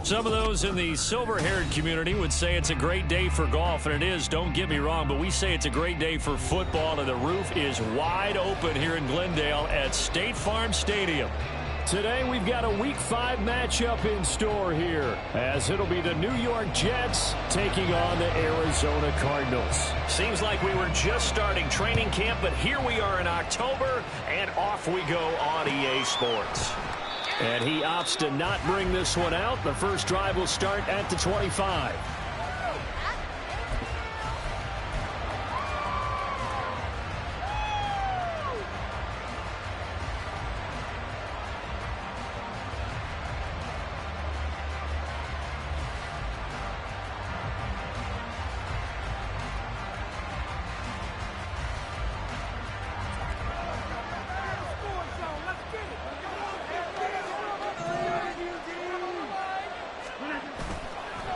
Some of those in the silver-haired community would say it's a great day for golf, and it is, don't get me wrong, but we say it's a great day for football, and the roof is wide open here in Glendale at State Farm Stadium. Today we've got a Week 5 matchup in store here, as it'll be the New York Jets taking on the Arizona Cardinals. Seems like we were just starting training camp, but here we are in October, and off we go on EA Sports. And he opts to not bring this one out. The first drive will start at the 25.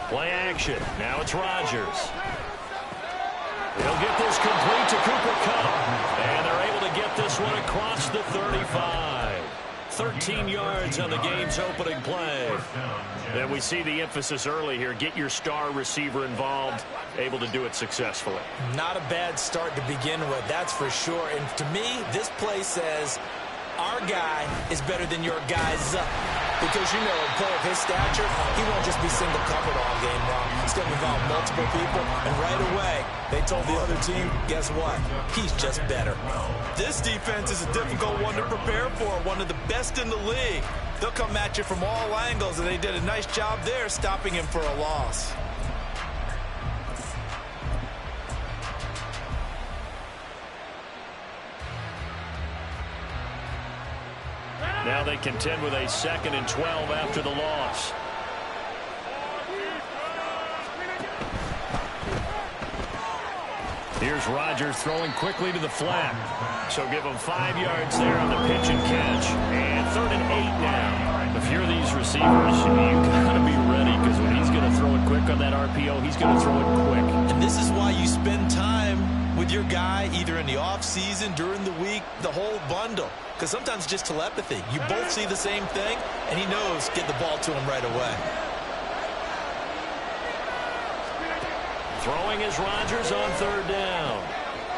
Play action. Now it's Rodgers. He'll get this complete to Cooper Kupp. And they're able to get this one across the 35. 13 yards on the game's opening play. And we see the emphasis early here. Get your star receiver involved. Able to do it successfully. Not a bad start to begin with, that's for sure. And to me, this play says our guy is better than your guy's up. Because, you know, a player of his stature, he won't just be single covered all game long. He's going to involve multiple people, and right away, they told the other team, guess what? He's just better. This defense is a difficult one to prepare for, one of the best in the league. They'll come at you from all angles, and they did a nice job there stopping him for a loss. Now they contend with a 2nd and 12 after the loss. Here's Rodgers throwing quickly to the flat. So give him 5 yards there on the pitch and catch. And 3rd and 8 now. If you're these receivers, you've got to be ready, because when he's going to throw it quick on that RPO, he's going to throw it quick. And this is why you spend time with your guy either in the offseason, during the week, the whole bundle. Because sometimes just telepathy. You both see the same thing, and he knows get the ball to him right away. Throwing is Rodgers on 3rd down.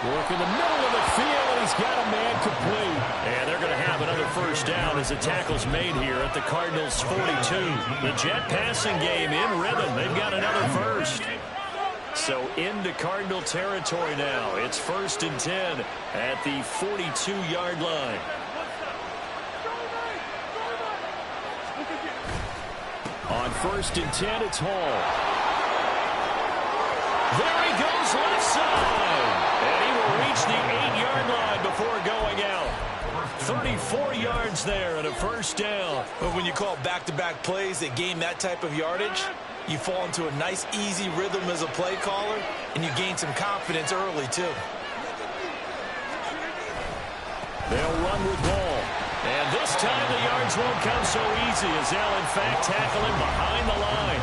Work in the middle of the field, and he's got a man complete. And they're going to have another first down as the tackle's made here at the Cardinals' 42. The Jet passing game in rhythm. They've got another first. So into Cardinal territory now. It's 1st and 10 at the 42-yard line. On 1st and 10, it's Hall. There he goes left side. And he will reach the 8-yard line before going out. 34 yards there and a first down. But when you call back-to-back plays that gain that type of yardage, you fall into a nice, easy rhythm as a play caller, and you gain some confidence early, too. They'll run with Ball. And this time the yards won't come so easy as they'll, in fact, tackle him behind the line.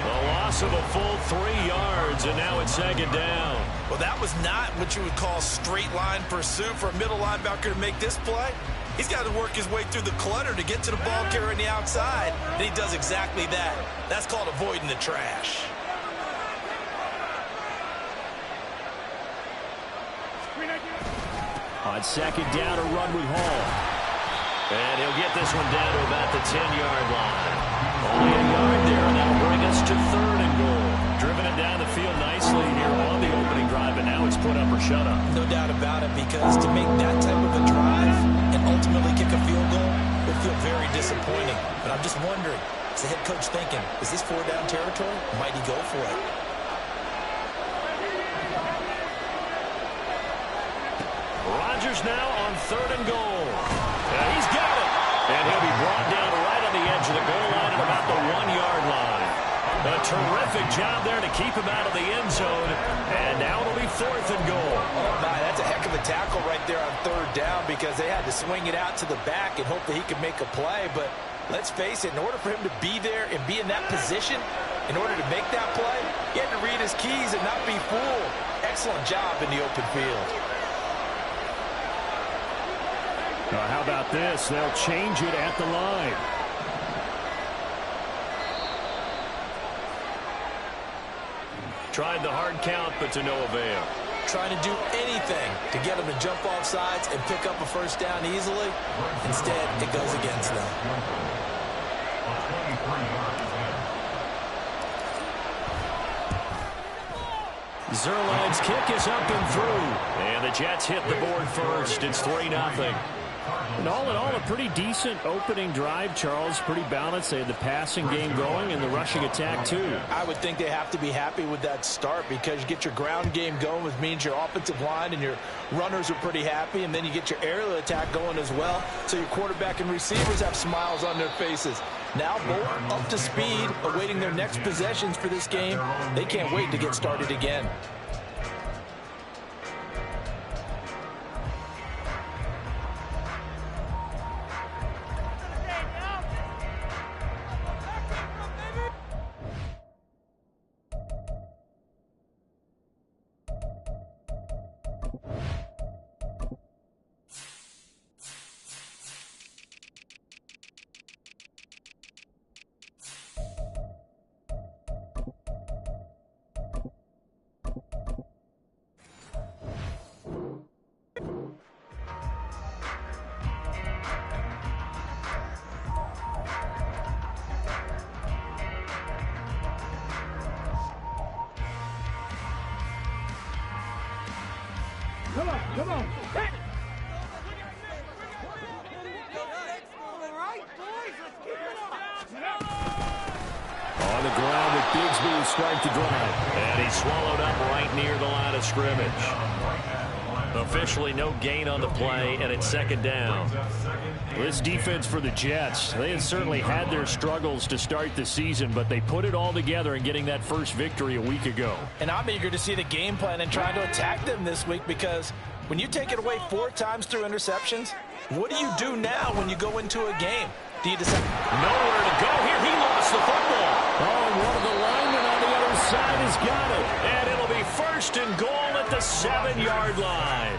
The loss of a full 3 yards, and now it's 2nd down. Well, that was not what you would call straight line pursuit for a middle linebacker to make this play. He's got to work his way through the clutter to get to the ball carrier on the outside, and he does exactly that. That's called avoiding the trash. On 2nd down, a run with Hall. And he'll get this one down to about the 10-yard line. Only a yard there, and that'll bring us to 3rd and goal. Driven it down the field nicely here on the opening drive, and now it's put up or shut up. No doubt about it, because to make that type of a drive and ultimately kick a field goal would feel very disappointing. But I'm just wondering, is the head coach thinking, is this 4-down territory? Might he go for it? Rodgers now on 3rd and goal. And he's got it. And he'll be brought down right on the edge of the goal line at about the 1-yard line. A terrific job there to keep him out of the end zone. And now it'll be 4th and goal. Oh, my, that's a heck of a tackle right there on 3rd down, because they had to swing it out to the back and hope that he could make a play. But let's face it, in order for him to be there and be in that position, in order to make that play, he had to read his keys and not be fooled. Excellent job in the open field. How about this? They'll change it at the line. Tried the hard count, but to no avail. Trying to do anything to get them to jump off sides and pick up a first down easily. Instead, it goes against them. Zuerlein's kick is up and through. And the Jets hit the board first. It's 3-0. And all in all, a pretty decent opening drive, Charles. Pretty balanced. They had the passing game going and the rushing attack, too. I would think they have to be happy with that start because you get your ground game going, which means your offensive line and your runners are pretty happy, and then you get your aerial attack going as well, so your quarterback and receivers have smiles on their faces. Now both up to speed, awaiting their next possessions for this game. They can't wait to get started again. Come on. On the ground with Bigsby to start the drive. And he's swallowed up right near the line of scrimmage. Officially no gain on the play, and it's second down. This defense for the Jets, they have certainly had their struggles to start the season, but they put it all together in getting that first victory a week ago. And I'm eager to see the game plan and trying to attack them this week, because when you take it away 4 times through interceptions, what do you do now when you go into a game? Do you decide? Nowhere to go here. He lost the football. Oh, and one of the linemen on the other side has got it. And it'll be first and goal at the 7-yard line.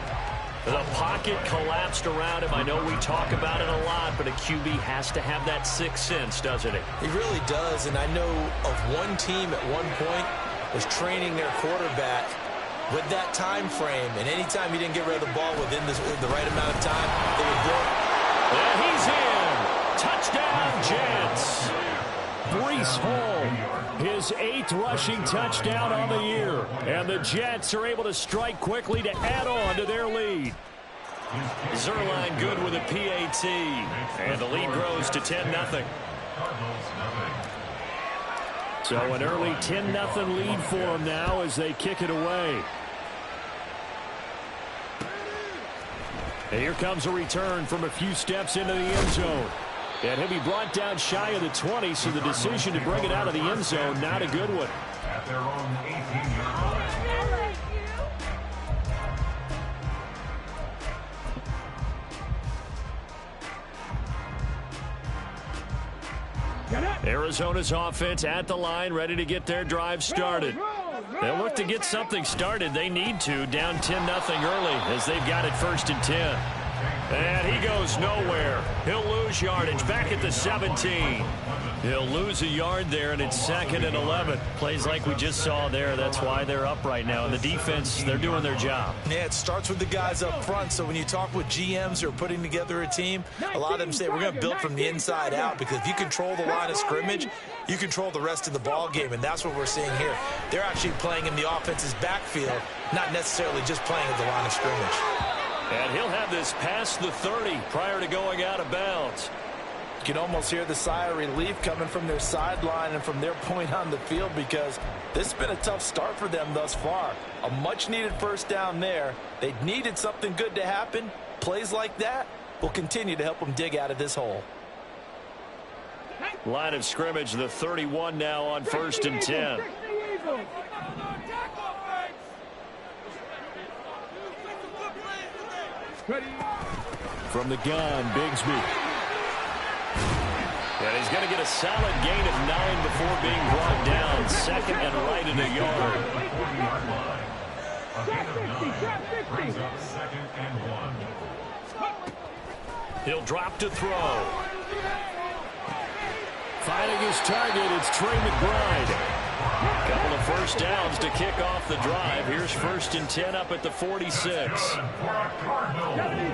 The pocket collapsed around him. I know we talk about it a lot, but a QB has to have that sixth sense, doesn't he? He really does, and I know of one team at one point was training their quarterback with that time frame, and anytime he didn't get rid of the ball within the right amount of time, they would blow. And he's in. Touchdown, Jets. Breece Hall, his 8th rushing touchdown on the year. And the Jets are able to strike quickly to add on to their lead. Zuerlein good with a PAT. And the lead grows to 10-0. So an early 10-0 lead for them now as they kick it away. And here comes a return from a few steps into the end zone. And he'll be brought down shy of the 20, so the decision to bring it out of the end zone, not a good one. At their own 18-yard line. Arizona's offense at the line, ready to get their drive started. They'll look to get something started. They need to, down 10-0 early as they've got it 1st and 10. And he goes nowhere. He'll lose yardage back at the 17. He'll lose a yard there, and it's 2nd and 11. Plays like we just saw there. That's why they're up right now. And the defense, they're doing their job. Yeah, it starts with the guys up front. So when you talk with GMs who are putting together a team, a lot of them say we're going to build from the inside out, because if you control the line of scrimmage, you control the rest of the ball game, and that's what we're seeing here. They're actually playing in the offense's backfield, not necessarily just playing at the line of scrimmage. And he'll have this past the 30 prior to going out of bounds. You can almost hear the sigh of relief coming from their sideline and from their point on the field, because this has been a tough start for them thus far. A much-needed first down there. They needed something good to happen. Plays like that will continue to help them dig out of this hole. Line of scrimmage, the 31 now on 1st and 10. From the gun, Bigsby. And he's going to get a solid gain of 9 before being brought down. 2nd and right in a yard. He'll drop to throw. Finding his target, it's Trey McBride. Couple of first downs to kick off the drive. Here's 1st and 10 up at the 46.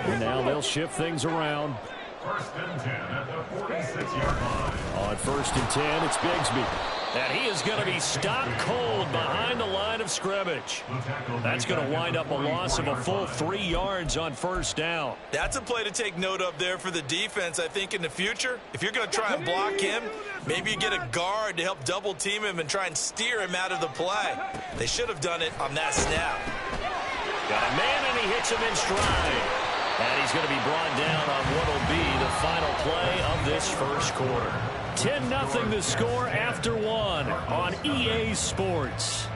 And now they'll shift things around. 1st and 10 at the 46-yard line. On 1st and 10, it's Bigsby. And he is going to be stopped cold behind the line of scrimmage. That's going to wind up a loss of a full 3 yards on 1st down. That's a play to take note of there for the defense, I think, in the future. If you're going to try and block him, maybe you get a guard to help double team him and try and steer him out of the play. They should have done it on that snap. Got a man, and he hits him in stride. And he's going to be brought down on what will be the final play of this first quarter. 10-0 the score after 1 on EA Sports.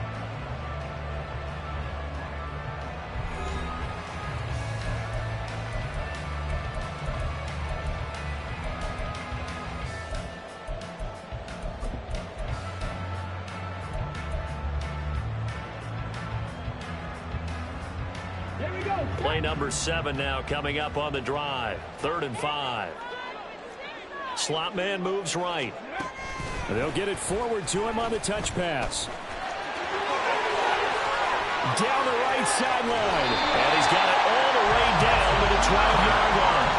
Play number 7 now coming up on the drive. 3rd and 5. Slot man moves right. They'll get it forward to him on the touch pass. Down the right sideline. And he's got it all the way down to the 12-yard line.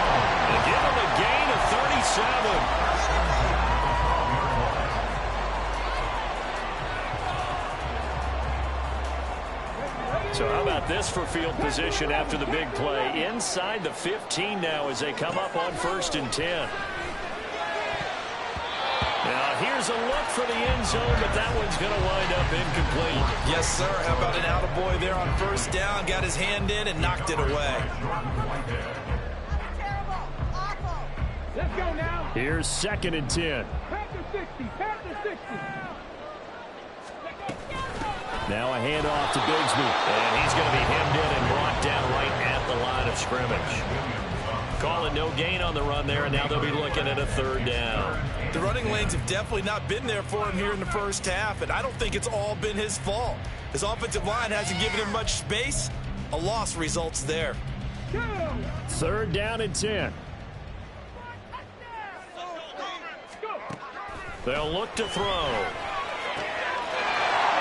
And give him a gain of 37. So how about this for field position after the big play? Inside the 15 now as they come up on 1st and 10. Now here's a look for the end zone, but that one's going to wind up incomplete. Yes, sir. How about an attaboy there on 1st down? Got his hand in and knocked it away. Let's go now. Here's 2nd and 10. Panther 60. Panther 60. Now a handoff to Bigsby. And he's going to be hemmed in and brought down right at the line of scrimmage. Calling no gain on the run there, and now they'll be looking at a 3rd down. The running lanes have definitely not been there for him here in the first half, and I don't think it's all been his fault. His offensive line hasn't given him much space. A loss results there. 3rd down and 10. They'll look to throw.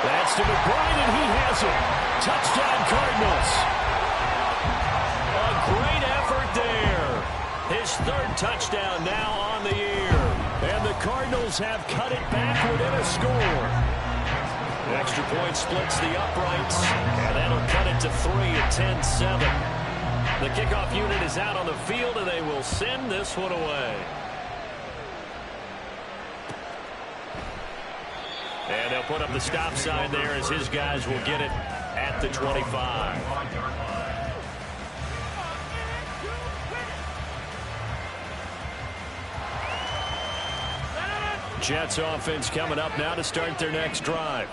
That's to McBride, and he has it. Touchdown, Cardinals. A great effort there. His 3rd touchdown now on the year. And the Cardinals have cut it back within a score. The extra point splits the uprights, and that'll cut it to 3 at 10-7. The kickoff unit is out on the field, and they will send this one away. And they'll put up the stop sign there as his guys will get it at the 25. Jets offense coming up now to start their next drive.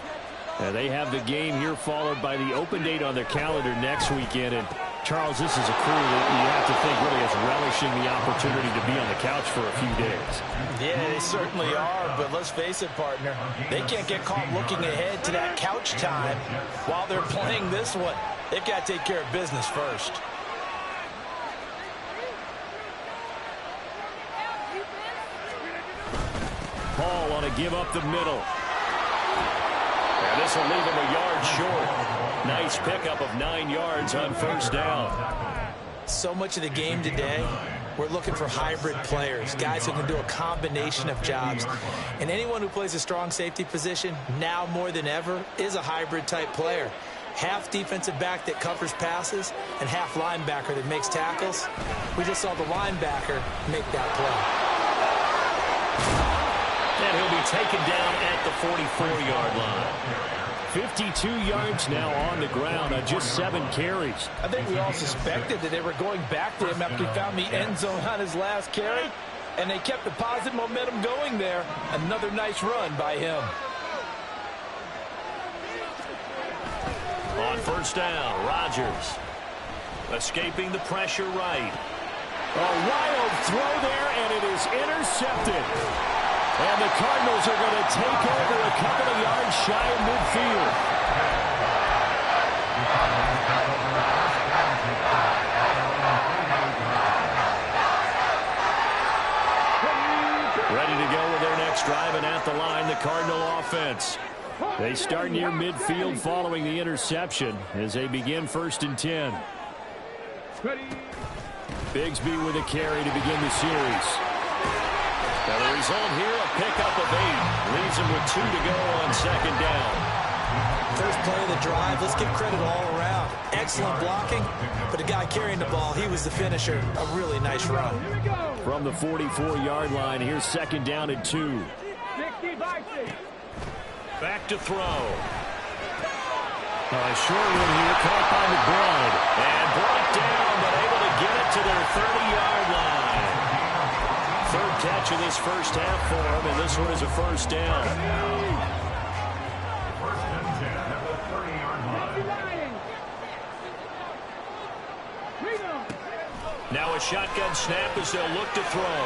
And they have the game here followed by the open date on their calendar next weekend. And Charles, this is a crew that you have to think really is relishing the opportunity to be on the couch for a few days. Yeah, they certainly are, but let's face it, partner. They can't get caught looking ahead to that couch time while they're playing this one. They've got to take care of business first. Paul on a give up the middle. And this will leave him a yard short. Nice pickup of 9 yards on 1st down. So much of the game today, we're looking for hybrid players, guys who can do a combination of jobs. And anyone who plays a strong safety position, now more than ever, is a hybrid type player. Half defensive back that covers passes and half linebacker that makes tackles. We just saw the linebacker make that play. And he'll be taken down at the 44-yard line. 52 yards now on the ground on just 7 carries. I think we all suspected that they were going back to him after he found the end zone on his last carry, and they kept the positive momentum going there. Another nice run by him. On 1st down, Rodgers escaping the pressure right. A wild throw there, and it is intercepted. And the Cardinals are going to take over a couple of yards shy of midfield. Ready to go with their next drive, and at the line, the Cardinal offense. They start near midfield following the interception as they begin 1st and 10. Bigsby with a carry to begin the series. Now the result here, a pickup of 8. Leaves him with 2 to go on 2nd down. First play of the drive, let's give credit all around. Excellent blocking, but the guy carrying the ball, he was the finisher. A really nice run. From the 44-yard line, here's 2nd down and 2. Back to throw. A short one here, caught by McBride. And brought down, but able to get it to their 30-yard line. 3rd catch of this first half for him, and this one is a 1st down. First and 10 at the 30-yard line. Now a shotgun snap as they'll look to throw.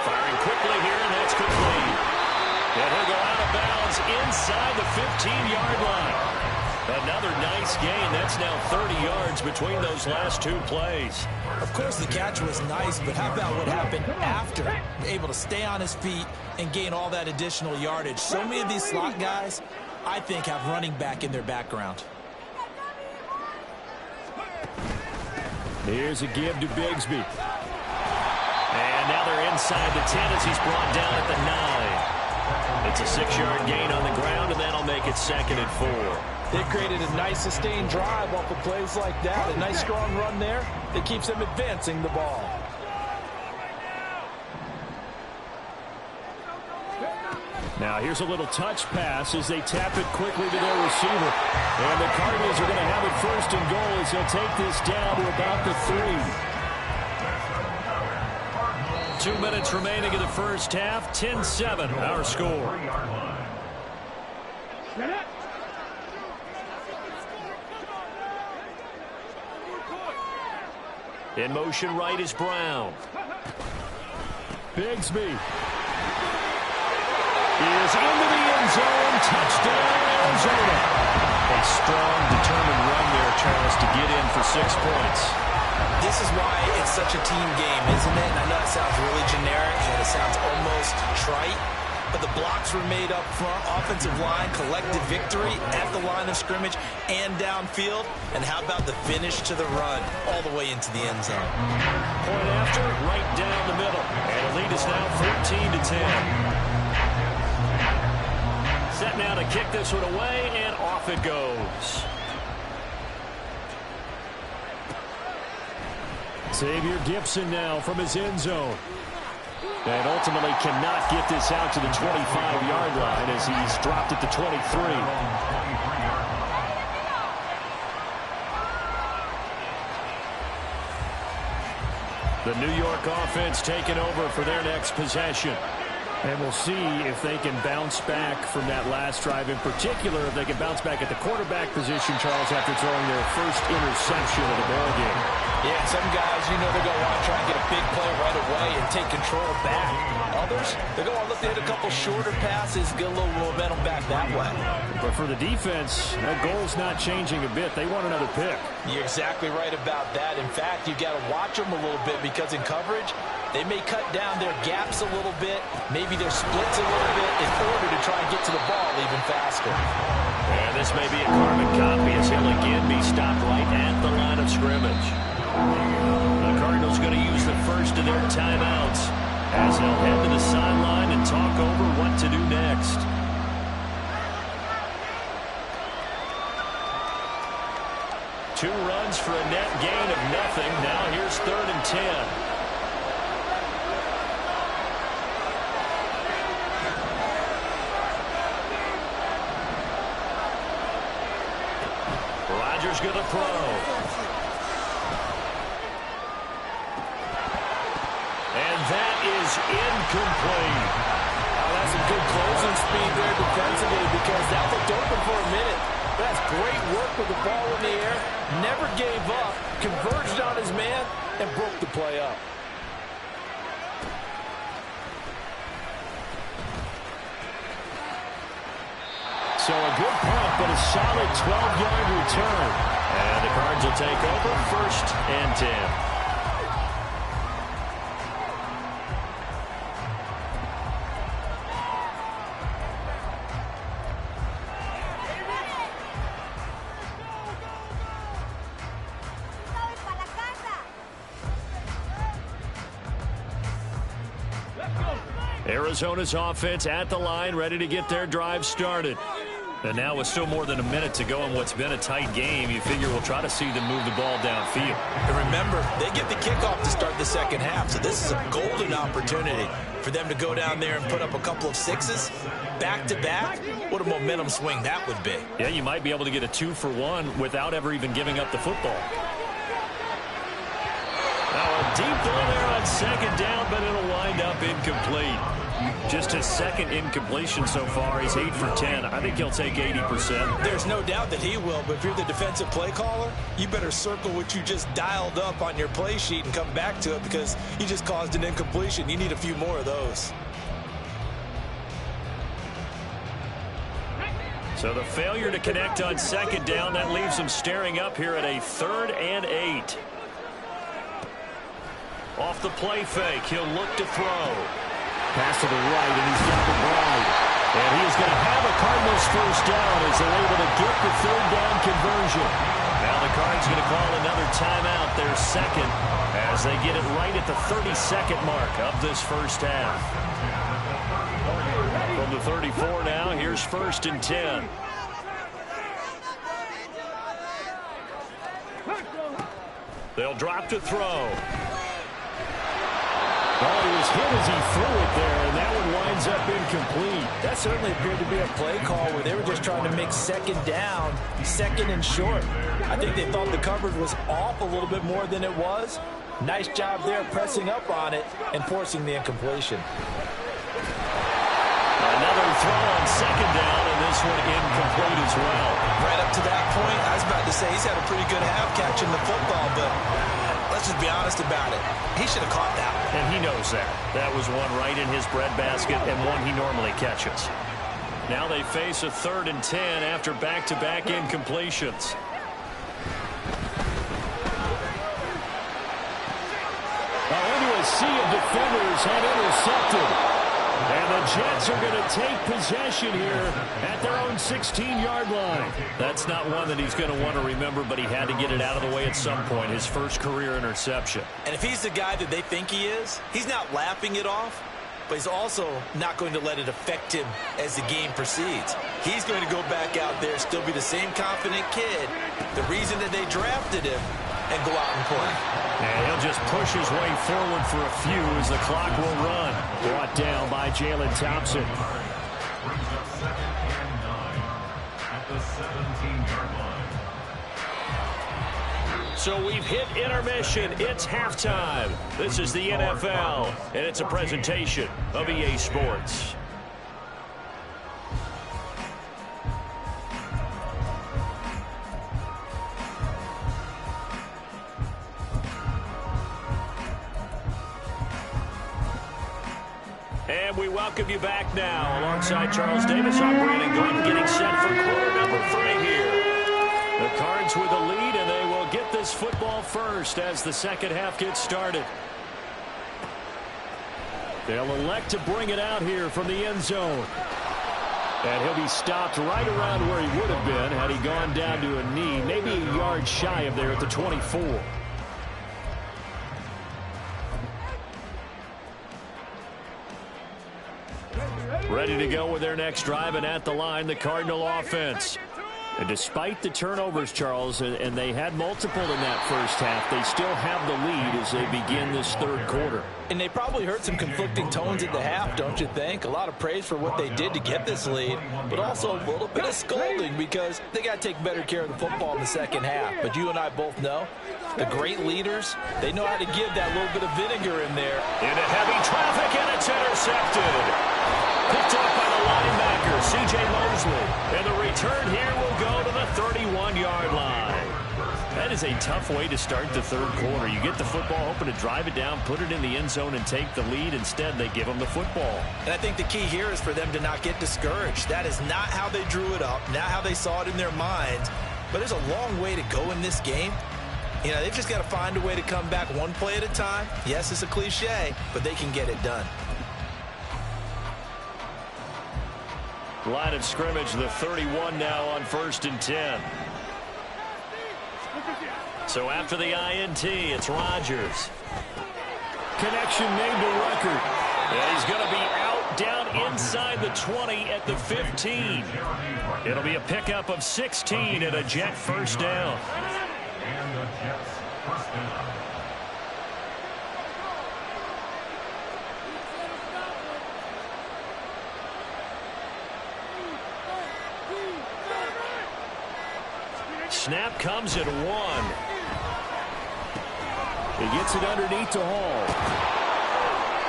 Firing quickly here, and that's complete. And he'll go out of bounds inside the 15-yard line. Another nice gain. That's now 30 yards between those last 2 plays. Of course, the catch was nice, but how about what happened after? Able to stay on his feet and gain all that additional yardage. So many of these slot guys, I think, have running back in their background. Here's a give to Bigsby. And now they're inside the 10 as he's brought down at the 9. It's a 6-yard gain on the ground, and that'll make it 2nd and 4. They created a nice sustained drive off of plays like that. A nice strong run there that keeps them advancing the ball. Now here's a little touch pass as they tap it quickly to their receiver. And the Cardinals are going to have it 1st and goal as they'll take this down to about the 3. 2 minutes remaining in the first half. 10-7 our score. In motion right is Brown. Bigsby is into the end zone. Touchdown, Arizona. A strong, determined run there, Charles, to get in for 6 points. This is why it's such a team game, isn't it? And I know it sounds really generic and it sounds almost trite, but the blocks were made up front. Offensive line, collective victory at the line of scrimmage and downfield. And how about the finish to the run all the way into the end zone? Point after, right down the middle. And the lead is now 14-10. Set now to kick this one away, and off it goes. Xavier Gipson now from his end zone. And ultimately cannot get this out to the 25-yard line as he's dropped at the 23. The New York offense taking over for their next possession. And we'll see if they can bounce back from that last drive. In particular, if they can bounce back at the quarterback position, Charles, after throwing their first interception of the ballgame. Yeah, some guys, you know, they're going to want to try and get a big play right away and take control back. Others, they're going to look to hit a couple shorter passes, get a little momentum back that way. But for the defense, that goal's not changing a bit. They want another pick. You're exactly right about that. In fact, you've got to watch them a little bit because in coverage, they may cut down their gaps a little bit, maybe their splits a little bit in order to try and get to the ball even faster. And this may be a carbon copy as he'll again be stopped right at the line of scrimmage. The Cardinals going to use the first of their timeouts as they'll head to the sideline and talk over what to do next. Two runs for a net gain of nothing. Now here's 3rd and 10. Rodgers going to throw. And that is incomplete. That's some good closing speed there defensively because that looked open for a minute. That's great work with the ball in the air. Never gave up, converged on his man, and broke the play up. So a good punt, but a solid 12-yard return. And the Cards will take over 1st and 10. Arizona's offense at the line, ready to get their drive started. And now with still more than a minute to go in what's been a tight game, you figure we'll try to see them move the ball downfield. And remember, they get the kickoff to start the second half, so this is a golden opportunity for them to go down there and put up a couple of sixes back-to-back. What a momentum swing that would be. Yeah, you might be able to get a 2-for-1 without ever even giving up the football. Now a deep ball there on second down, but it'll wind up incomplete. Just his second incompletion so far. He's 8 for 10. I think he'll take 80%. There's no doubt that he will, but if you're the defensive play caller, you better circle what you just dialed up on your play sheet and come back to it because you just caused an incompletion. You need a few more of those. So the failure to connect on second down, that leaves him staring up here at a 3rd and 8. Off the play fake, he'll look to throw. Pass to the right, and he's got McBride. And he is going to have a Cardinals first down as they're able to get the 3rd down conversion. Now the Cards going to call another timeout, their second, as they get it right at the 32nd mark of this first half. From the 34 now, here's 1st and 10. They'll drop to throw. Oh, he was hit as he threw it there, and that one winds up incomplete. That certainly appeared to be a play call where they were just trying to make second down, second and short. I think they thought the coverage was off a little bit more than it was. Nice job there pressing up on it and forcing the incompletion. Another throw on second down, and this one incomplete as well. Right up to that point, I was about to say he's had a pretty good half catching the football, but let's just be honest about it. He should have caught that one. And he knows that. That was one right in his breadbasket and one he normally catches. Now they face a 3rd and 10 after back-to-back incompletions. Into a sea of defenders had intercepted. And the Jets are going to take possession here at their own 16-yard line. That's not one that he's going to want to remember, but he had to get it out of the way at some point. His first career interception. And if he's the guy that they think he is, he's not laughing it off, but he's also not going to let it affect him as the game proceeds. He's going to go back out there, still be the same confident kid, the reason that they drafted him, and go out and play. And he'll just push his way forward for a few as the clock will run. Brought down by Jalen Thompson. Brings up 2nd and 9 at the 17-yard line. So we've hit intermission. It's halftime. This is the NFL, and it's a presentation of EA Sports. And we welcome you back now. Alongside Charles Davis, I'm Brandon Gordon, getting set for quarter number 3 here. The Cards with the lead, and they will get this football first as the second half gets started. They'll elect to bring it out here from the end zone. And he'll be stopped right around where he would have been had he gone down to a knee, maybe a yard shy of there at the 24. Ready to go with their next drive, and at the line, the Cardinal offense. And despite the turnovers, Charles, and they had multiple in that first half, they still have the lead as they begin this 3rd quarter. And they probably heard some conflicting tones at the half, don't you think? A lot of praise for what they did to get this lead, but also a little bit of scolding because they got to take better care of the football in the second half. But you and I both know the great leaders, they know how to give that little bit of vinegar in there. Into heavy traffic, and it's intercepted. Picked up by the linebacker, C.J. Mosley. And the return here will go to the 31-yard line. That is a tough way to start the 3rd quarter. You get the football, hoping to drive it down, put it in the end zone, and take the lead. Instead, they give them the football. And I think the key here is for them to not get discouraged. That is not how they drew it up, not how they saw it in their minds. But there's a long way to go in this game. You know, they've just got to find a way to come back one play at a time. Yes, it's a cliche, but they can get it done. Line of scrimmage, the 31 now on 1st and 10. So after the INT, it's Rodgers. Connection made to Ruckert. And he's going to be out down inside the 20 at the 15. It'll be a pickup of 16 and a Jet first down. And the Jets first down. Snap comes at 1. He gets it underneath to Hall.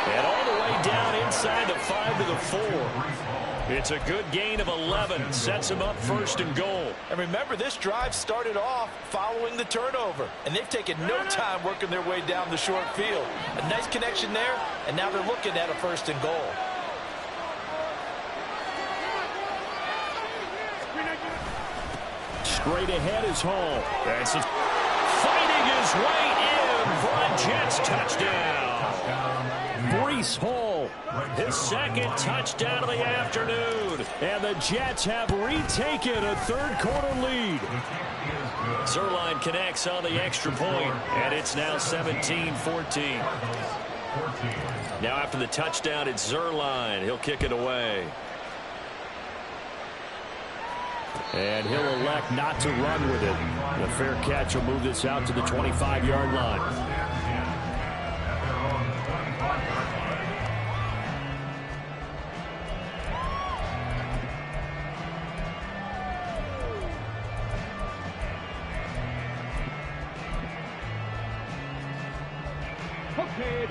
And all the way down inside the 5 to the 4. It's a good gain of 11. Sets him up first and goal. And remember, this drive started off following the turnover. And they've taken no time working their way down the short field. A nice connection there, and now they're looking at a first and goal. Straight ahead is Hall. That's it. Fighting his way in for a Jets touchdown. Breece Hall, his second touchdown of the afternoon. And the Jets have retaken a third-quarter lead. Zuerlein connects on the extra point, and it's now 17-14. Now after the touchdown, it's Zuerlein. He'll kick it away. And he'll elect not to run with it. The fair catch will move this out to the 25-yard line.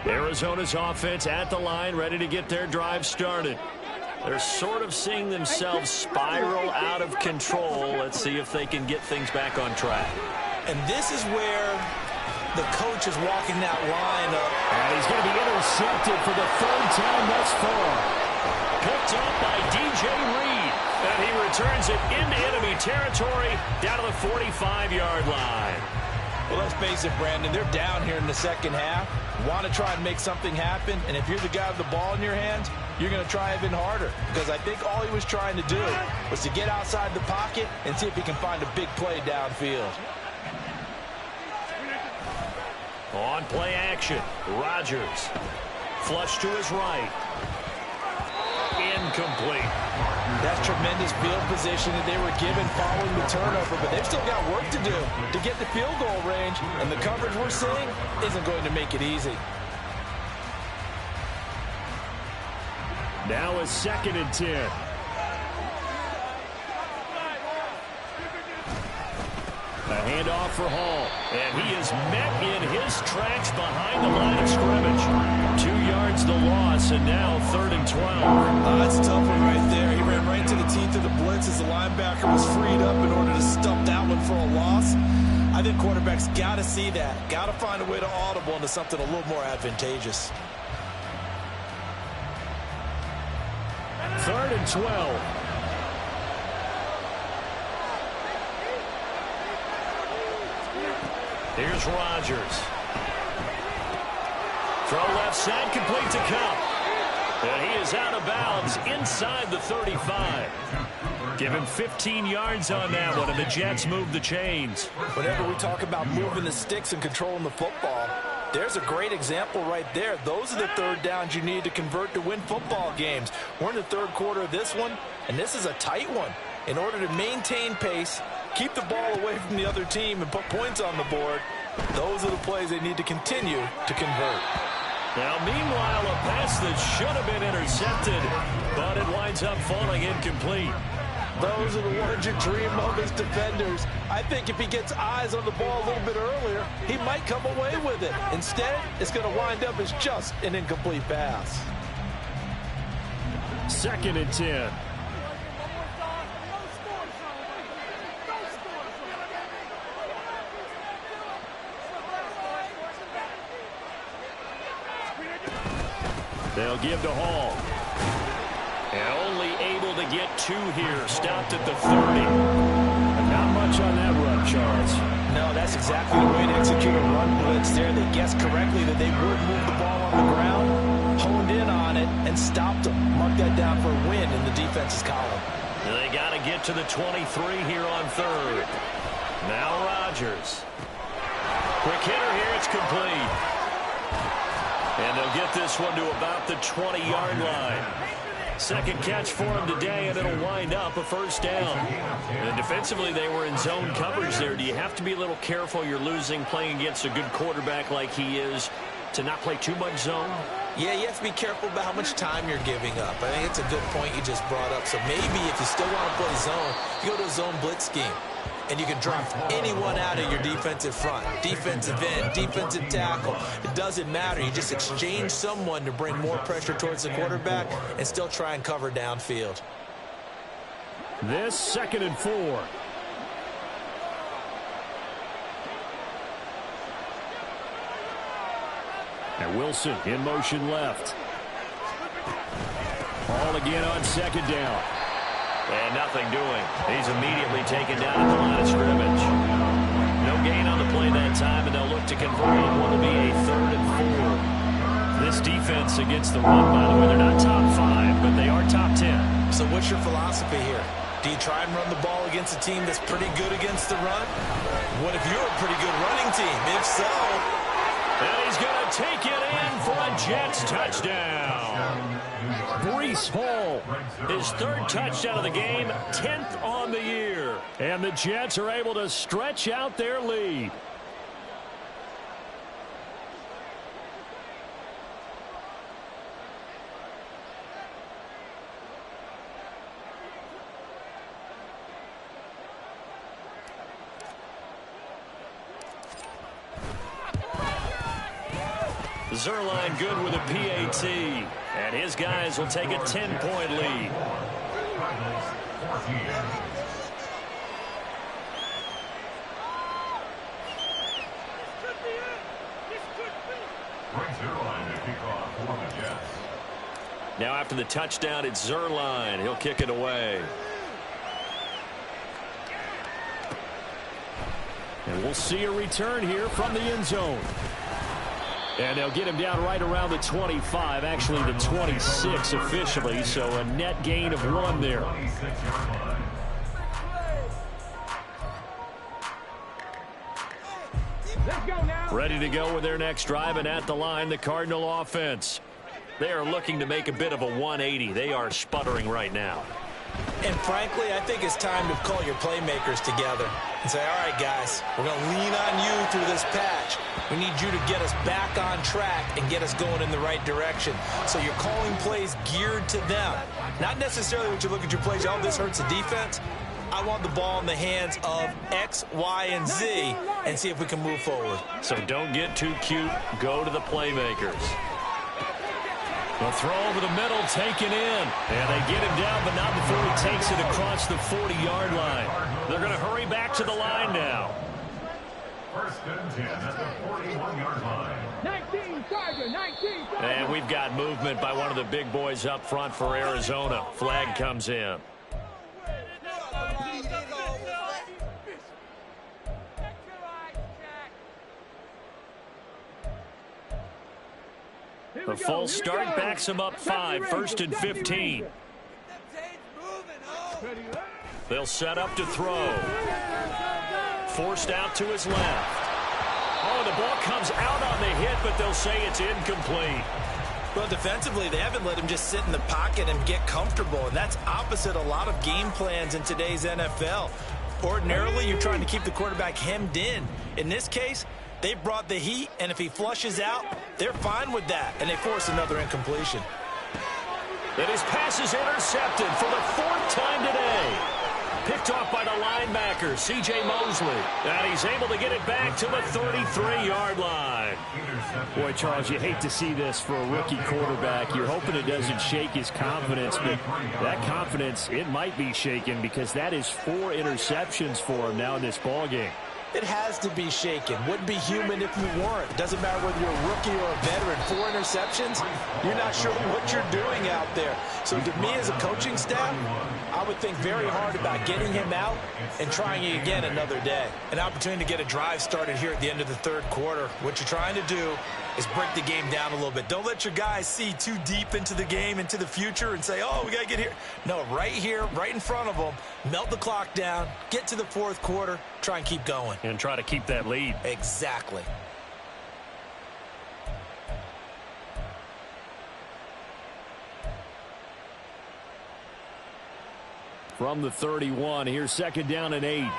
Arizona's offense at the line, ready to get their drive started. They're sort of seeing themselves spiral out of control. Let's see if they can get things back on track. And this is where the coach is walking that line up. And he's going to be intercepted for the third time thus far. Picked up by DJ Reed. And he returns it into enemy territory down to the 45-yard line. Well, let's face it, Brandon, they're down here in the second half. Want to try and make something happen, and if you're the guy with the ball in your hands, you're going to try even harder, because I think all he was trying to do was to get outside the pocket and see if he can find a big play downfield. On play action, Rodgers. Flush to his right. Incomplete. That's tremendous field position that they were given following the turnover, but they've still got work to do to get the field goal range, and the coverage we're seeing isn't going to make it easy. Now a 2nd and 10. A handoff for Hall, and he is met in his tracks behind the line of scrimmage. 2 yards the loss, and now 3rd and 12. That's a tough one right there. He ran right to the teeth of the blitz as the linebacker was freed up in order to stump that one for a loss. I think quarterbacks got to see that. Got to find a way to audible into something a little more advantageous. 3rd and 12. Here's Rodgers. Throw left side, complete to Kupp. And he is out of bounds inside the 35. Give him 15 yards on that one, and the Jets move the chains. Whenever we talk about moving the sticks and controlling the football, there's a great example right there. Those are the third downs you need to convert to win football games. We're in the third quarter of this one, and this is a tight one. In order to maintain pace, keep the ball away from the other team, and put points on the board, those are the plays they need to continue to convert. Now, meanwhile, a pass that should have been intercepted, but it winds up falling incomplete. Those are the ones you dream of as defenders. I think if he gets eyes on the ball a little bit earlier, he might come away with it. Instead, it's going to wind up as just an incomplete pass. 2nd and 10. They'll give to Hall. And only able to get 2 here. Stopped at the 30. Not much on that run, Charles. No, that's exactly the way to execute a run blitz there. They guessed correctly that they would move the ball on the ground, honed in on it, and stopped them. Mark that down for a win in the defense's column. They got to get to the 23 here on 3rd. Now Rodgers. Quick hitter here. It's complete. And they'll get this one to about the 20-yard line. Second catch for him today, and it'll wind up a first down. And defensively, they were in zone coverage there. Do you have to be a little careful? You're losing playing against a good quarterback like he is to not play too much zone? Yeah, you have to be careful about how much time you're giving up. I think it's a good point you just brought up. So maybe if you still want to play zone, you go to a zone blitz scheme. And you can drop anyone out of your defensive front. Defensive end, defensive tackle. It doesn't matter. You just exchange someone to bring more pressure towards the quarterback and still try and cover downfield. This 2nd and 4. And Wilson in motion left. Ball again on 2nd down. And nothing doing. He's immediately taken down at the line of scrimmage. No gain on the play that time, and they'll look to convert on what will be a 3rd and 4. This defense against the run, by the way, they're not top 5, but they are top 10. So what's your philosophy here? Do you try and run the ball against a team that's pretty good against the run? What if you're a pretty good running team? If so... And he's going to take it in for a Jets touchdown. Breece Hall, his 3rd touchdown of the game, 10th on the year. And the Jets are able to stretch out their lead. Zuerlein good with a PAT. And his guys will take a 10-point lead. Now after the touchdown, it's Zuerlein. He'll kick it away. And we'll see a return here from the end zone. And they'll get him down right around the 25, actually the 26 officially, so a net gain of 1 there. Ready to go with their next drive, and at the line, the Cardinal offense. They are looking to make a bit of a 180. They are sputtering right now. And frankly, I think it's time to call your playmakers together and say, all right, guys, we're going to lean on you through this patch. We need you to get us back on track and get us going in the right direction. So you're calling plays geared to them. Not necessarily when you look at your plays, oh, this hurts the defense. I want the ball in the hands of X, Y, and Z and see if we can move forward. So don't get too cute. Go to the playmakers. The throw over the middle, taken in. And they get him down, but not before he takes it across the 40-yard line. They're going to hurry back to the line now. 1st and 10 at the 41-yard line. 19, Charger, 19. And we've got movement by one of the big boys up front for Arizona. Flag comes in. The full start backs him up 5, 1st and 15. They'll set up to throw. Forced out to his left. Oh, the ball comes out on the hit, but they'll say it's incomplete. Well, defensively, they haven't let him just sit in the pocket and get comfortable, and that's opposite a lot of game plans in today's NFL. Ordinarily, you're trying to keep the quarterback hemmed in. In this case, they brought the heat, and if he flushes out, they're fine with that, and they force another incompletion. And his pass is intercepted for the 4th time today. Picked off by the linebacker, C.J. Mosley. And he's able to get it back to the 33-yard line. Boy, Charles, you hate to see this for a rookie quarterback. You're hoping it doesn't shake his confidence, but that confidence, it might be shaken because that is 4 interceptions for him now in this ballgame. It has to be shaken. Wouldn't be human if you weren't. Doesn't matter whether you're a rookie or a veteran. 4 interceptions, you're not sure what you're doing out there. So to me as a coaching staff, I would think very hard about getting him out and trying it again another day. An opportunity to get a drive started here at the end of the 3rd quarter. What you're trying to do is break the game down a little bit. Don't let your guys see too deep into the game, into the future, and say, oh, we got to get here. No, right here, right in front of them, melt the clock down, get to the 4th quarter, try and keep going. And try to keep that lead. Exactly. from the 31. Here's 2nd down and 8.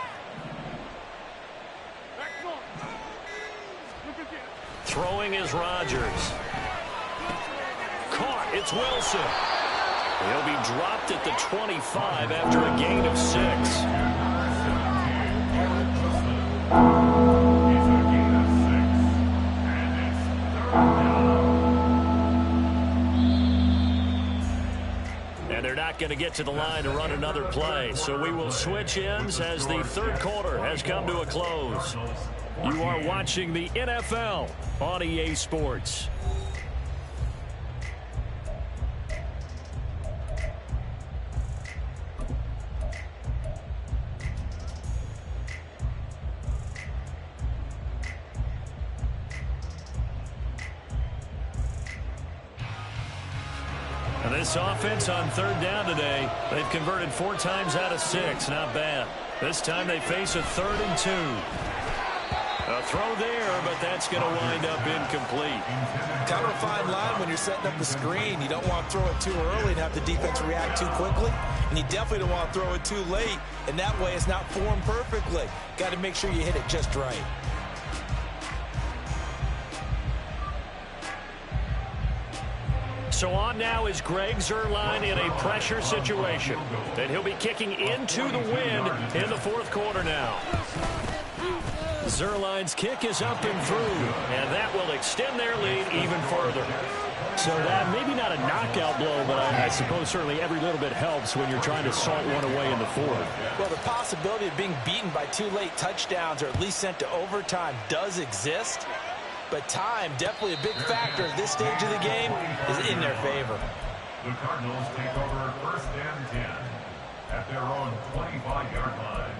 Throwing is Rodgers. Caught. It's Wilson. He'll be dropped at the 25 after a gain of 6. And they're not going to get to the line to run another play. So we will switch ends as the 3rd quarter has come to a close. You are watching the NFL on EA Sports. And this offense on 3rd down today, they've converted 4 times out of 6. Not bad. This time they face a 3rd and 2. A throw there, but that's going to wind up incomplete. Kind of a fine line when you're setting up the screen. You don't want to throw it too early and have the defense react too quickly. And you definitely don't want to throw it too late. And that way it's not formed perfectly. Got to make sure you hit it just right. So on now is Greg Zuerlein in a pressure situation. And he'll be kicking into the wind in the 4th quarter now. Zuerlein's kick is up and through, and that will extend their lead even further. So that maybe not a knockout blow, but I suppose certainly every little bit helps when you're trying to salt one away in the 4th. Well, the possibility of being beaten by 2 late touchdowns or at least sent to overtime does exist. But time, definitely a big factor at this stage of the game, is in their favor. The Cardinals take over 1st and 10 at their own 25-yard line.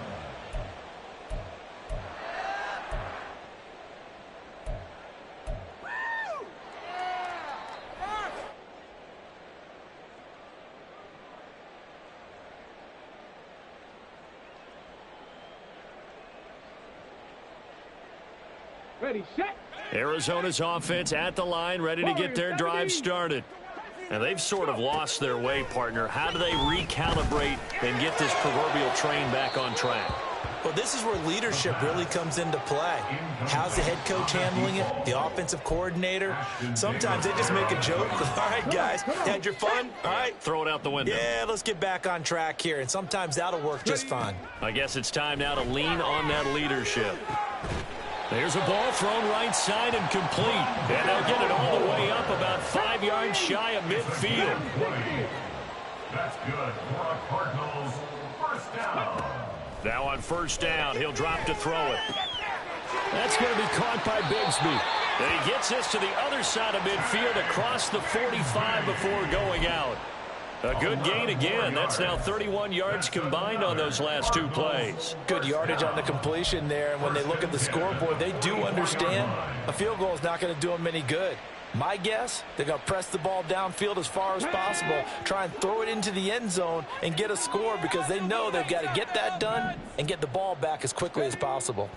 Ready, set. Arizona's offense at the line, ready to get their drive started. And they've sort of lost their way, partner. How do they recalibrate and get this proverbial train back on track? Well, this is where leadership really comes into play. How's the head coach handling it? The offensive coordinator? Sometimes they just make a joke. All right, guys, had your fun? All right. Throw it out the window. Yeah, let's get back on track here. And sometimes that'll work just fine. I guess it's time now to lean on that leadership. There's a ball thrown right side and complete. And they'll get it all the way up about 5 yards shy of midfield. That's good for a Cardinals 1st down. Now on 1st down, he'll drop to throw it. That's going to be caught by Bigsby. And he gets this to the other side of midfield across the 45 before going out. A good gain again. That's now 31 yards combined on those last 2 plays. Good yardage on the completion there. And when they look at the scoreboard, they do understand a field goal is not going to do them any good. My guess, they're going to press the ball downfield as far as possible, try and throw it into the end zone and get a score because they know they've got to get that done and get the ball back as quickly as possible.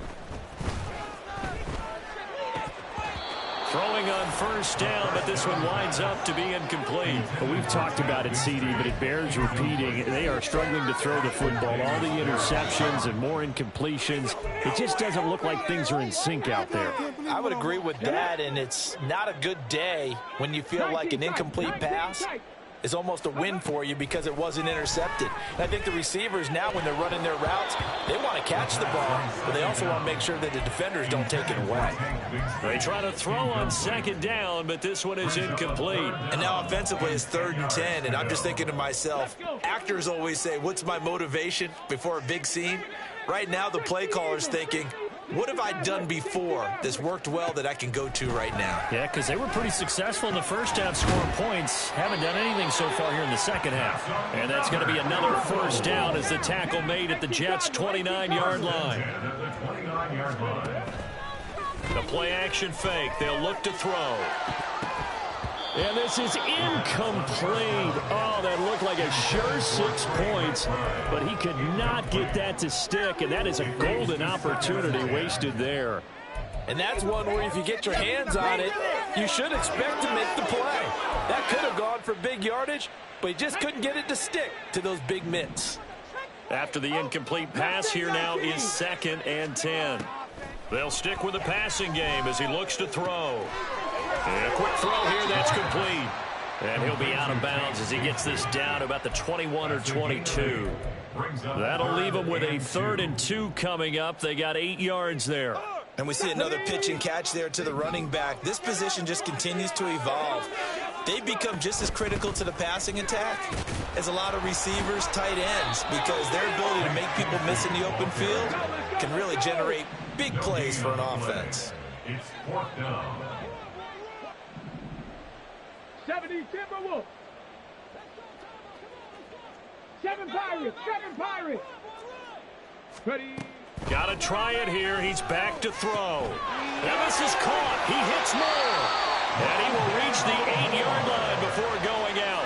Throwing on 1st down, but this one winds up to be incomplete. Well, we've talked about it, CD, but it bears repeating. They are struggling to throw the football. All the interceptions and more incompletions. It just doesn't look like things are in sync out there. I would agree with that, and it's not a good day when you feel like an incomplete pass is almost a win for you because it wasn't intercepted. And I think the receivers now, when they're running their routes, they want to catch the ball, but they also want to make sure that the defenders don't take it away. They try to throw on 2nd down, but this one is incomplete. And now offensively it's 3rd and 10, and I'm just thinking to myself, actors always say, what's my motivation before a big scene? Right now the play caller's thinking, what have I done before that's worked well that I can go to right now? Yeah, because they were pretty successful in the 1st half scoring points. Haven't done anything so far here in the 2nd half. And that's going to be another 1st down as the tackle made at the Jets' 29-yard line. The play action fake. They'll look to throw. And this is incomplete. Oh, that looked like a sure 6 points, but he could not get that to stick, and that is a golden opportunity wasted there. And that's one where if you get your hands on it, you should expect to make the play. That could have gone for big yardage, but he just couldn't get it to stick to those big mitts. After the incomplete pass, here now is 2nd and 10. They'll stick with the passing game as he looks to throw. And a quick throw here, that's complete. And he'll be out of bounds as he gets this down to about the 21 or 22. That'll leave him with a 3rd and 2 coming up. They got 8 yards there. And we see another pitch and catch there to the running back. This position just continues to evolve. They've become just as critical to the passing attack as a lot of receivers, tight ends, because their ability to make people miss in the open field can really generate big plays for an offense. It's 4th down. 70 Timberwolves. 7 Pirates. 7 Pirates. Ready. Got to try it here. He's back to throw. And this is caught. He hits more. And he will reach the 8-yard line before going out.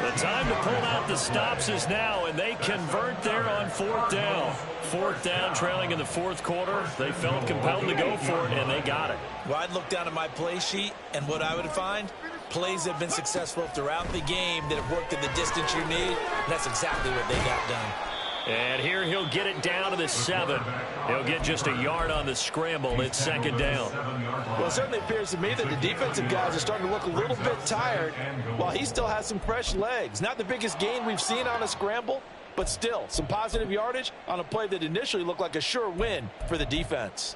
The time to pull out the stops is now, and they convert there on 4th down. 4th down, trailing in the 4th quarter. They felt compelled to go for it, and they got it. Well, I'd look down at my play sheet, and what I would find, plays have been successful throughout the game that have worked at the distance you need, and that's exactly what they got done. And here he'll get it down to the 7. He'll get just a yard on the scramble. It's 2nd down. Well, it certainly appears to me that the defensive guys are starting to look a little bit tired while he still has some fresh legs. Not the biggest gain we've seen on a scramble, but still some positive yardage on a play that initially looked like a sure win for the defense.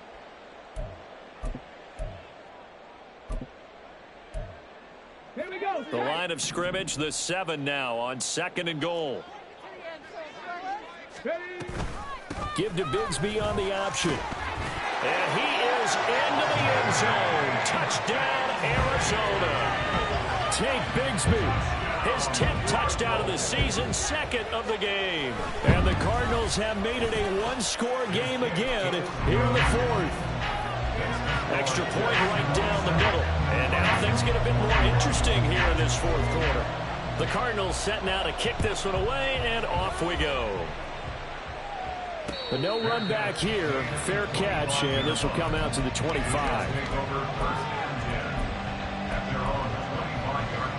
Here we go. The line of scrimmage, the 7 now on 2nd and goal. Ready. Give to Bigsby on the option. And he is into the end zone. Touchdown, Arizona. Tank Bigsby, his 10th touchdown of the season, 2nd of the game. And the Cardinals have made it a one-score game again here in the 4th. Extra point right down the middle. And now things get a bit more interesting here in this 4th quarter. The Cardinals setting out to kick this one away, and off we go. But no run back here. Fair catch, and this will come out to the 25. Take over 1st and 10 at their own 25-yard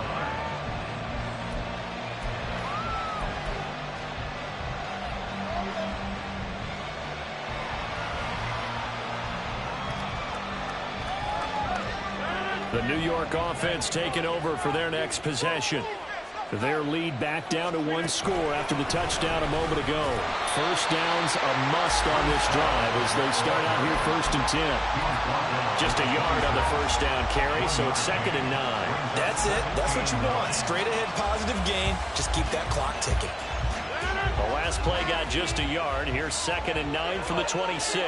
line. The New York offense taking over for their next possession. Their lead back down to 1 score after the touchdown a moment ago. First down's a must on this drive as they start out here 1st and 10. Just a yard on the first down carry, so it's 2nd and 9. That's it. That's what you want. Straight ahead positive gain. Just keep that clock ticking. The last play got just a yard. Here's 2nd and 9 from the 26.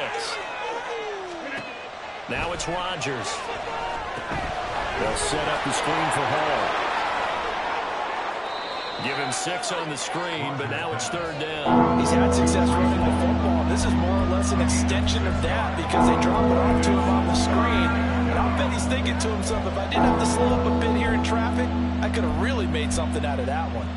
Now it's Rodgers. They'll set up the screen for Hall. Give him 6 on the screen, but now it's 3rd down. He's had success running the football. This is more or less an extension of that because they drop it off to him on the screen. And I'll bet he's thinking to himself, if I didn't have to slow up a bit here in traffic, I could have really made something out of that one.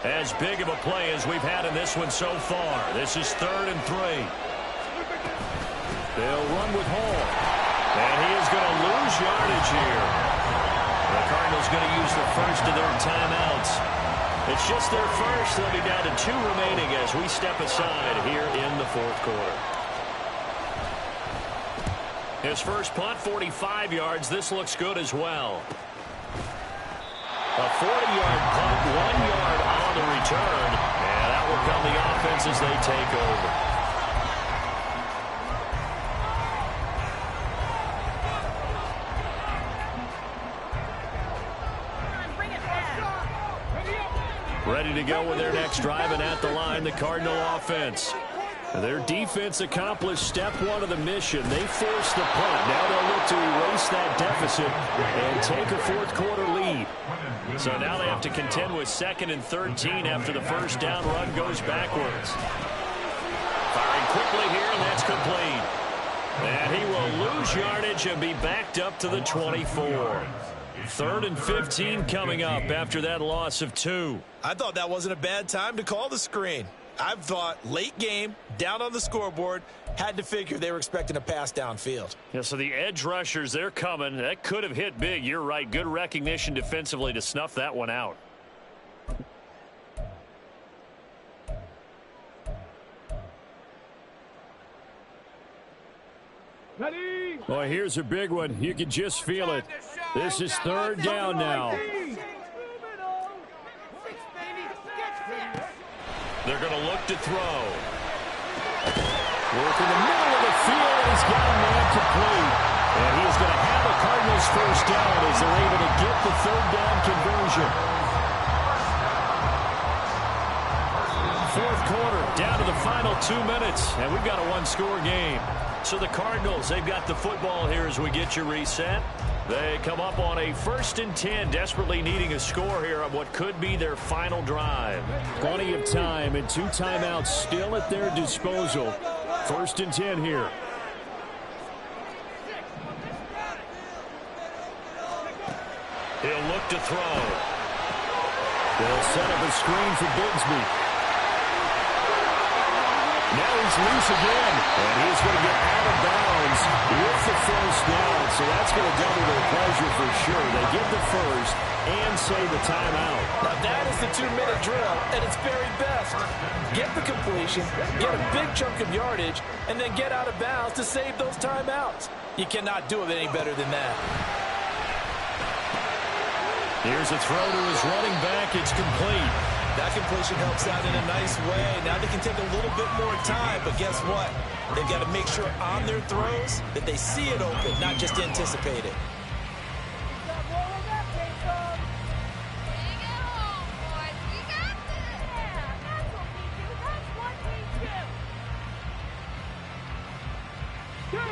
As big of a play as we've had in this one so far. This is 3rd and 3. They'll run with Hall. And he is going to lose yardage here. The Cardinals going to use the first of their timeouts. It's just their first. They'll be down to 2 remaining as we step aside here in the 4th quarter. His first punt, 45 yards. This looks good as well. A 40-yard punt, 1 yard on the return. And that will come the offense as they take over. Ready to go with their next drive, and at the line, the Cardinal offense. Their defense accomplished step 1 of the mission. They forced the punt. Now they'll look to erase that deficit and take a 4th quarter lead. So now they have to contend with 2nd and 13 after the first down run goes backwards. Firing quickly here, and that's complete. And he will lose yardage and be backed up to the 24. 3rd and 15 coming up after that loss of 2. I thought that wasn't a bad time to call the screen. I thought late game, down on the scoreboard, had to figure they were expecting a pass downfield. Yeah, so the edge rushers, they're coming. That could have hit big. You're right. Good recognition defensively to snuff that one out. Ready? Boy, here's a big one. You can just feel it. This is third down now. They're going to look to throw. Work in the middle of the field, and he's got a man complete. And he's going to have the Cardinals first down as they're able to get the third down conversion. Fourth quarter, down to the final 2 minutes, and we've got a one-score game. So the Cardinals, they've got the football here as we get you reset. They come up on a 1st and 10, desperately needing a score here on what could be their final drive. Plenty of time and 2 timeouts still at their disposal. 1st and 10 here. He'll look to throw. They'll set up a screen for Bigsby. Now he's loose again, and he's going to get out of bounds with the first down, so that's going to double their pleasure for sure. They get the first and save the timeout. Now that is the 2-minute drill at its very best. Get the completion, get a big chunk of yardage, and then get out of bounds to save those timeouts. You cannot do it any better than that. Here's a throw to his running back. It's complete. That completion helps out in a nice way. Now they can take a little bit more time, but guess what? They've got to make sure on their throws that they see it open, not just anticipate it.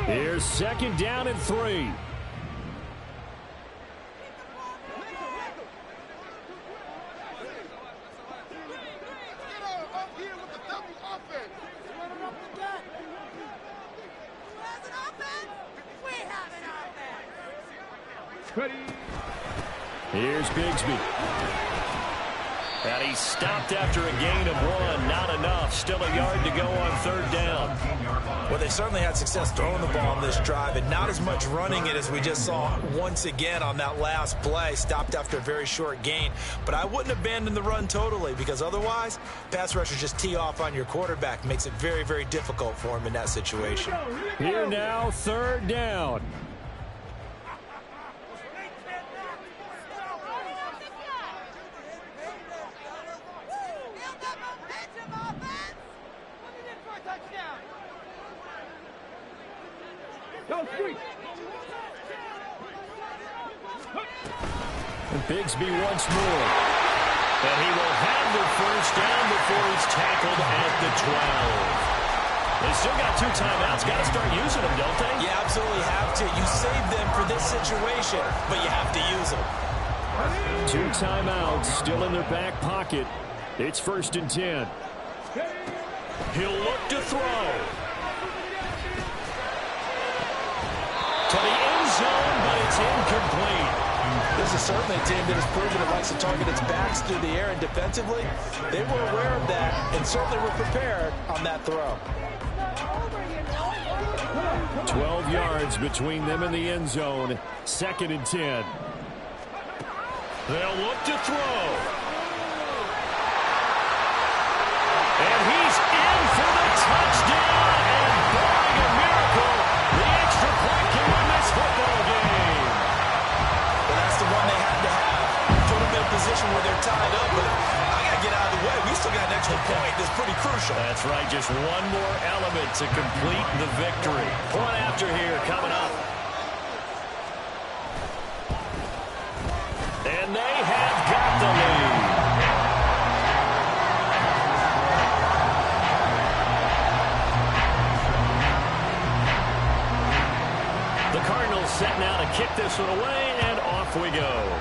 Here's 2nd down and 3. Ready? Here's Bigsby. And he stopped after a gain of 1. Not enough. Still a yard to go on 3rd down. Well, they certainly had success throwing the ball on this drive, and not as much running it as we just saw once again on that last play. Stopped after a very short gain. But I wouldn't abandon the run totally, because otherwise, pass rushers just tee off on your quarterback. Makes it very, very difficult for him in that situation. Here now, 3rd down. And Bigsby once more. And he will have the first down before he's tackled at the 12. They still got 2 timeouts. Got to start using them, don't they? You absolutely have to. You save them for this situation, but you have to use them. 2 timeouts still in their back pocket. It's 1st and 10. He'll look to throw. To the end zone, but it's incomplete. This is certainly a team that has proven it likes to target its backs through the air, and defensively, they were aware of that and certainly were prepared on that throw. 12 yards between them and the end zone. 2nd and 10. They'll look to throw. And he's in for the touchdown. And barring a miracle, the extra point can win this football game. Well, that's the one they had to have. Put them in a position where they're tied up, but I got to get out of the way. We still got an extra point that's pretty crucial. That's right. Just one more element to complete the victory. Point after here coming up. And they have got the lead. The Cardinals set now to kick this one away, and off we go.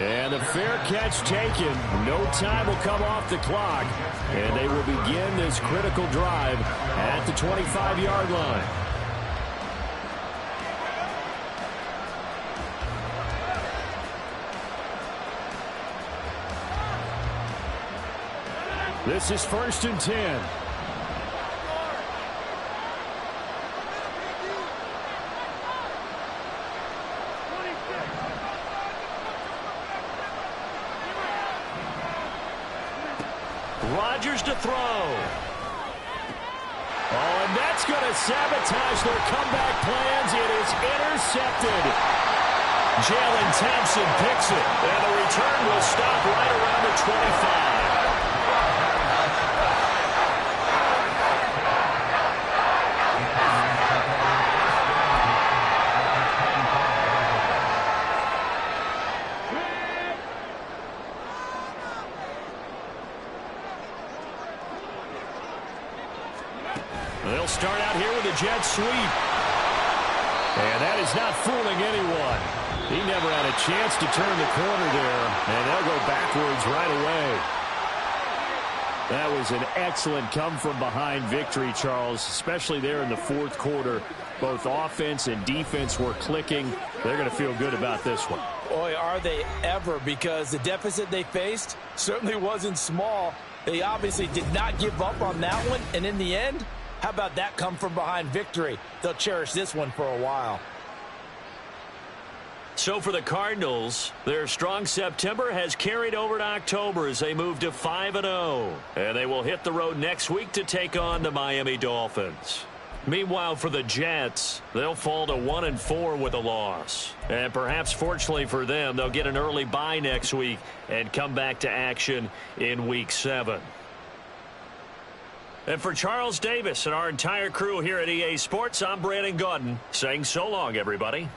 And a fair catch taken. No time will come off the clock, and they will begin this critical drive at the 25-yard line. This is 1st and 10. Rodgers to throw. Oh, and that's going to sabotage their comeback plans. It is intercepted. Jalen Thompson picks it, and the return will stop right around the 25. They'll start out here with a jet sweep. And that is not fooling anyone. He never had a chance to turn the corner there, and they'll go backwards right away. That was an excellent come-from-behind victory, Charles, especially there in the fourth quarter. Both offense and defense were clicking. They're going to feel good about this one. Boy, are they ever, because the deficit they faced certainly wasn't small. They obviously did not give up on that one, and in the end, how about that come-from-behind victory? They'll cherish this one for a while. So for the Cardinals, their strong September has carried over to October as they move to 5-0. And they will hit the road next week to take on the Miami Dolphins. Meanwhile, for the Jets, they'll fall to 1-4 with a loss. And perhaps fortunately for them, they'll get an early bye next week and come back to action in Week 7. And for Charles Davis and our entire crew here at EA Sports, I'm Brandon Gaudin saying so long, everybody.